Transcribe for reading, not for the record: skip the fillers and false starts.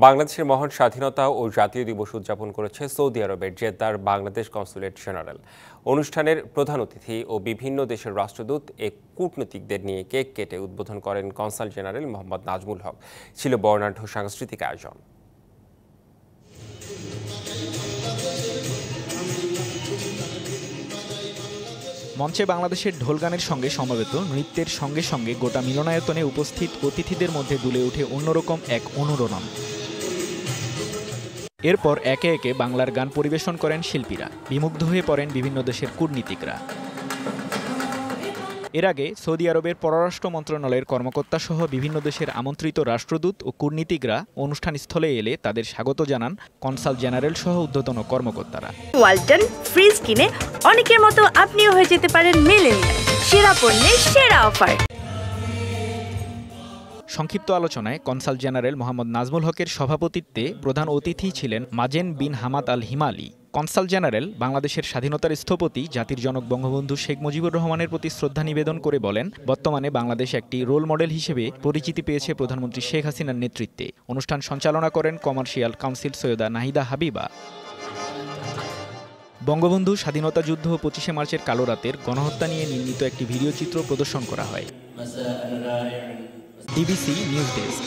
বাংলাদেশের মহান স্বাধীনতা ও জাতীয় দিবস উদযাপন করেছে সৌদি আরবের জেদ্দার বাংলাদেশ কনসুলেট জেনারেল। অনুষ্ঠানের প্রধান অতিথি ও বিভিন্ন দেশের রাষ্ট্রদূত এ কূটনীতিকদের নিয়ে কেক কেটে উদ্বোধন করেন কনসাল জেনারেল মোহাম্মদ নাজমুল হক। ছিল বর্ণাঢ্য সাংস্কৃতিক আয়োজন। মঞ্চে বাংলাদেশের ঢোলগানের সঙ্গে সমবেত নৃত্যের সঙ্গে সঙ্গে গোটা মিলনায়তনে উপস্থিত অতিথিদের মধ্যে দুলে ওঠে অন্যরকম এক অনুরণন। এরপর একে একে বাংলার গান পরিবেশন করেন শিল্পীরা। বিমুগ্ধ হয়ে পড়েন বিভিন্ন দেশের কূটনীতিকরা। এর আগে সৌদি আরবের পররাষ্ট্র মন্ত্রণালয়ের কর্মকর্তা সহ বিভিন্ন দেশের আমন্ত্রিত রাষ্ট্রদূত ও কূটনীতিকরা অনুষ্ঠানস্থলে এলে তাদের স্বাগত জানান কনসাল জেনারেল সহ ঊর্ধ্বতন কর্মকর্তারা। ওয়ালটন ফ্রিজ কিনে অনেকের মতো আপনিও হয়ে যেতে পারেন মিলেনিয়াল। সেরা পণ্যের সেরা অফার। সংক্ষিপ্ত আলোচনায় কনসাল জেনারেল মোহাম্মদ নাজমুল হকের সভাপতিত্বে প্রধান অতিথি ছিলেন Mazen bin Hamad Al Himali. Consul general বাংলাদেশের স্বাধীনতার স্থপতি জাতির জনক বঙ্গবন্ধু শেখ মুজিবুর রহমানের প্রতি শ্রদ্ধা নিবেদন করে বলেন, বর্তমানে বাংলাদেশ একটি রোল মডেল হিসেবে পরিচিতি পেয়েছে প্রধানমন্ত্রী শেখ হাসিনার নেতৃত্বে। অনুষ্ঠান সঞ্চালনা করেন কমার্শিয়াল কাউন্সিল সৈয়দা নাহিদা হাবিবা। বঙ্গবন্ধু স্বাধীনতা যুদ্ধ ও 25শে মার্চের কালো রাতের গণহত্যা নিয়ে নির্মিত একটি ভিডিও চিত্র প্রদর্শন করা হয়। DBC news desk.